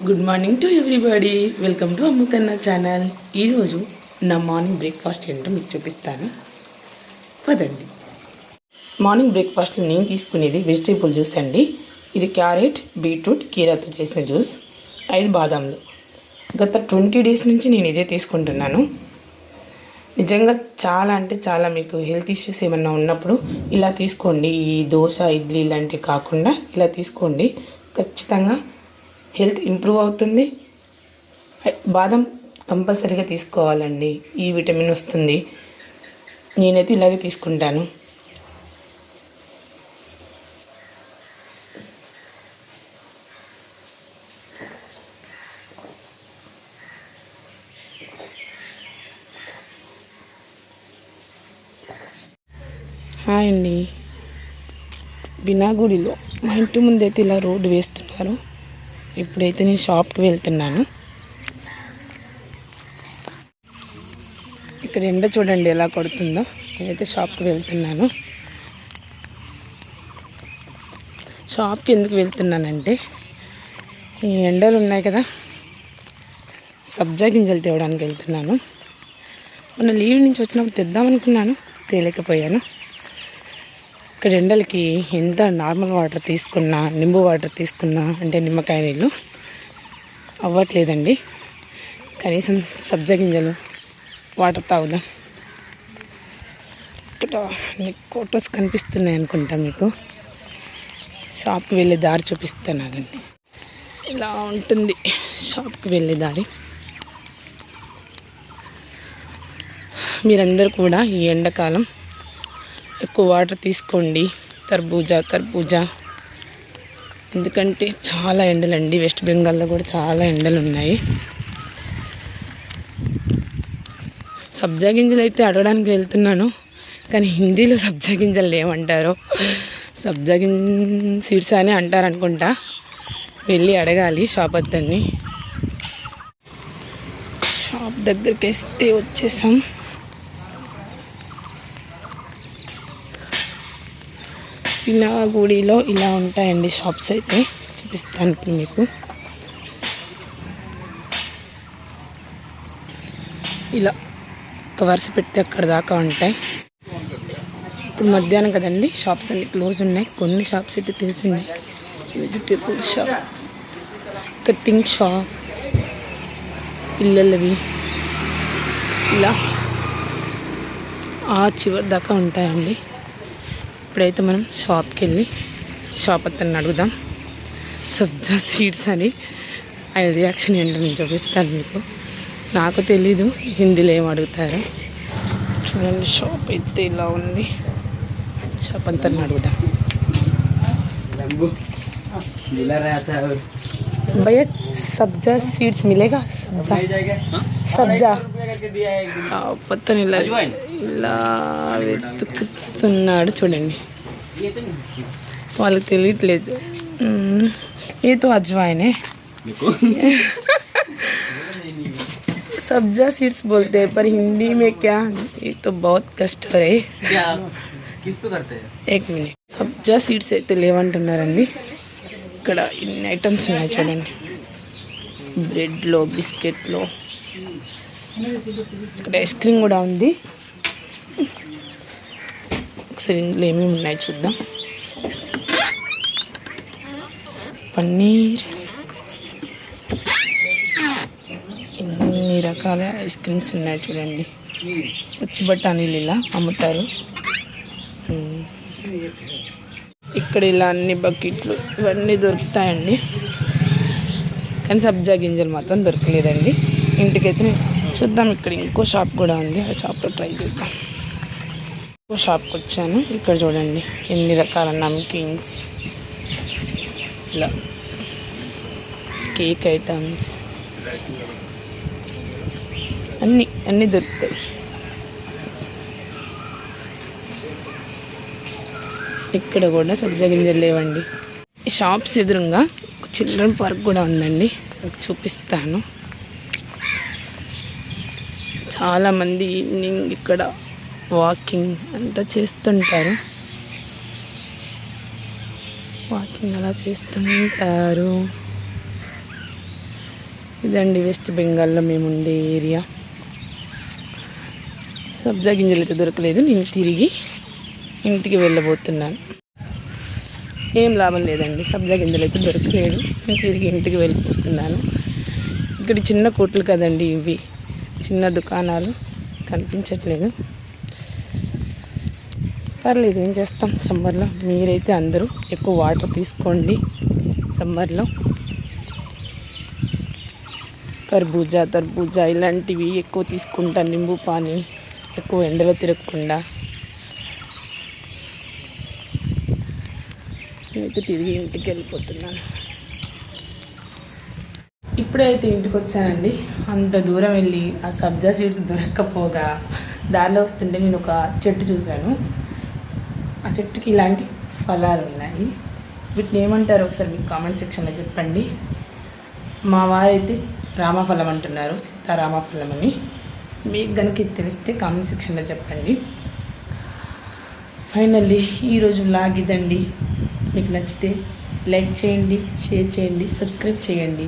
Good morning to everybody. Welcome to Ammukanna channel. ఈరోజు నా morning breakfast ఏంటో మీకు చూపిస్తాను పదండి. మార్నింగ్ బ్రేక్ఫాస్ట్లో నేను తీసుకునేది వెజిటేబుల్ జ్యూస్ అండి. ఇది క్యారెట్, బీట్రూట్, కీరాతో చేసిన జ్యూస్, 5 బాదాంలు. గత 20 డేస్ నుంచి నేను ఇదే తీసుకుంటున్నాను. నిజంగా చాలా అంటే చాలా మీకు హెల్త్ ఇష్యూస్ ఏమన్నా ఉన్నప్పుడు ఇలా తీసుకోండి. ఈ దోశ, ఇడ్లీ ఇలాంటివి కాకుండా ఇలా తీసుకోండి. ఖచ్చితంగా హెల్త్ ఇంప్రూవ్ అవుతుంది. బాదం కంపల్సరీగా తీసుకోవాలండి, ఈ విటమిన్ వస్తుంది. నేనైతే ఇలాగే తీసుకుంటాను. హాయ్ అండి. బినాగుడిలో మా ఇంటి ముందైతే ఇలా రోడ్డు వేస్తున్నారు. ఇప్పుడైతే నేను షాప్కి వెళ్తున్నాను. ఇక్కడ ఎండ చూడండి ఎలా కొడుతుందో. నేనైతే షాప్కి వెళ్తున్నాను. షాప్కి ఎందుకు వెళ్తున్నానంటే, ఈ ఎండలు ఉన్నాయి కదా, సబ్జా గింజలు తేవడానికి వెళ్తున్నాను. మొన్న లీవ్ నుంచి వచ్చినప్పుడు తెద్దామనుకున్నాను, తేలేకపోయాను. ఇక్కడ ఎండలకి ఎంత నార్మల్ వాటర్ తీసుకున్నా, నింబు వాటర్ తీసుకున్నా, అంటే నిమ్మకాయ నీళ్ళు అవ్వట్లేదండి. కనీసం సబ్జా గింజలు వాటర్ తాగుదాం. ఇక్కడ ఫొటోస్ కనిపిస్తున్నాయి అనుకుంటా మీకు. షాప్కి వెళ్ళే దారి చూపిస్తాను ఆగండి. ఇలా ఉంటుంది షాప్కి వెళ్ళే దారి. మీరందరూ కూడా ఈ ఎండాకాలం ఎక్కువ వాటర్ తీసుకోండి. కర్బూజా, ఎందుకంటే చాలా ఎండలండి. వెస్ట్ బెంగాల్లో కూడా చాలా ఎండలు ఉన్నాయి. సబ్జా గింజలు అయితే అడగడానికి వెళ్తున్నాను, కానీ హిందీలో సబ్జా గింజలు ఏమంటారో, సబ్జా సీడ్స్ అని అంటారనుకుంటా. వెళ్ళి అడగాలి షాప్ అతన్ని. షాప్ దగ్గరికి వస్తే వచ్చేసాం. బినాగుడిలో ఇలా ఉంటాయండి షాప్స్. అయితే చూపిస్తాను ఇప్పుడు మీకు. ఇలా ఒక వరుస పెట్టి అక్కడ దాకా ఉంటాయి. ఇప్పుడు మధ్యాహ్నం కదండి, షాప్స్ అన్ని క్లోజ్ ఉన్నాయి. కొన్ని షాప్స్ అయితే తెలిసి ఉన్నాయి. వెజిటేబుల్ షాప్, కటింగ్ షాప్, పిల్లలవి ఇలా ఆ చివరి దాకా ఉంటాయండి. ఇప్పుడైతే మనం షాప్కి వెళ్ళి షాప్ అతన్ని అడుగుదాం సబ్జా సీడ్స్ అని. ఆయన రియాక్షన్ ఏంటో నేను చూపిస్తాను మీకు. నాకు తెలీదు హిందీలో ఏం అడుగుతారు. చూడండి షాప్ అయితే ఇలా ఉంది. షాప్ అంతని అడుగుదాం. భయ్యా సబ్జా సీడ్స్ మిలేగా? సబ్జా పత్తని ఇలా వెతుకుతున్నాడు చూడండి. వాళ్ళకి తెలియట్లేదు. ये तो अजवाइन है. सब्जा सीड्स बोलते हैं, पर हिंदी में क्या, ये तो बहुत कष्ट है. किस पे करते हैं? 1 मिनट. సబ్జా సీడ్స్ అయితే లేవంటున్నారండి. ఇక్కడ ఇన్ని ఐటమ్స్ ఉన్నాయి చూడండి. బ్రెడ్లో, బిస్కెట్లో, ఇక్కడ ఐస్ క్రీమ్ కూడా ఉంది. ఒకసారి ఇందులో ఏమేమి ఉన్నాయి చూద్దాం. పన్నీర్, ఇన్ని రకాల ఐస్ క్రీమ్స్ ఉన్నాయి చూడండి. పచ్చి బఠానీలు ఇలా అమ్ముతారు. ఇక్కడ ఇలా అన్ని బకెట్లు ఇవన్నీ దొరుకుతాయండి. కానీ సబ్జా గింజలు మాత్రం దొరకలేదండి. ఇంటికైతే చూద్దాం. ఇక్కడ ఇంకో షాప్ కూడా ఉంది, ఆ షాప్లో ట్రై చేద్దాం. ఇంకో షాప్కి వచ్చాను. ఇక్కడ చూడండి ఎన్ని రకాల నమ్కిన్స్, ఇలా కేక్ ఐటమ్స్ అన్నీ దొరుకుతాయి. ఇక్కడ కూడా సబ్జా గింజలు లేవండి. ఈ షాప్స్ ఎదురుగా చిల్డ్రన్ పార్క్ కూడా ఉందండి, మీకు చూపిస్తాను. చాలామంది ఈవినింగ్ ఇక్కడ వాకింగ్ అంతా చేస్తుంటారు. వాకింగ్ అలా చేస్తుంటారు. ఇదండి వెస్ట్ బెంగాల్లో మేము ఉండే ఏరియా. సబ్జా గింజలు అయితే దొరకలేదు. నేను తిరిగి ఇంటికి వెళ్ళబోతున్నాను. ఏం లాభం లేదండి, సబ్జా గింజలు అయితే దొరకలేదు. నేను తిరిగి ఇంటికి వెళ్ళిపోతున్నాను. ఇక్కడ చిన్న కొట్లు కదండి ఇవి, చిన్న దుకాణాలు కనిపించట్లేదు. పర్లేదు, ఏం చేస్తాం సమ్మర్లో. మీరైతే అందరూ ఎక్కువ వాటర్ తీసుకోండి సమ్మర్లో. తర్బూజా ఇలాంటివి ఎక్కువ తీసుకుంటా. నింబు పానీ ఎక్కువ ఎండలో తిరగకుండా. నేనైతే తిరిగి ఇంటికి వెళ్ళిపోతున్నాను. ఇప్పుడైతే ఇంటికి వచ్చానండి. అంత దూరం వెళ్ళి ఆ సబ్జా సీడ్స్ దొరక్కపోగా దారిలో వస్తుంటే నేను ఒక చెట్టు చూశాను. ఆ చెట్టుకి ఇలాంటి ఫలాలు ఉన్నాయి. వీటిని ఏమంటారో ఒకసారి మీకు కామెంట్ సెక్షన్లో చెప్పండి. మా వారైతే రామఫలం అంటున్నారు, సీతారామఫలం అని. మీకు కనుక ఇది తెలిస్తే కామెంట్ సెక్షన్లో చెప్పండి. ఫైనల్లీ ఈరోజు వ్లాగ్ ఇదండి. మీకు నచ్చితే లైక్ చేయండి, షేర్ చేయండి, సబ్స్క్రైబ్ చేయండి.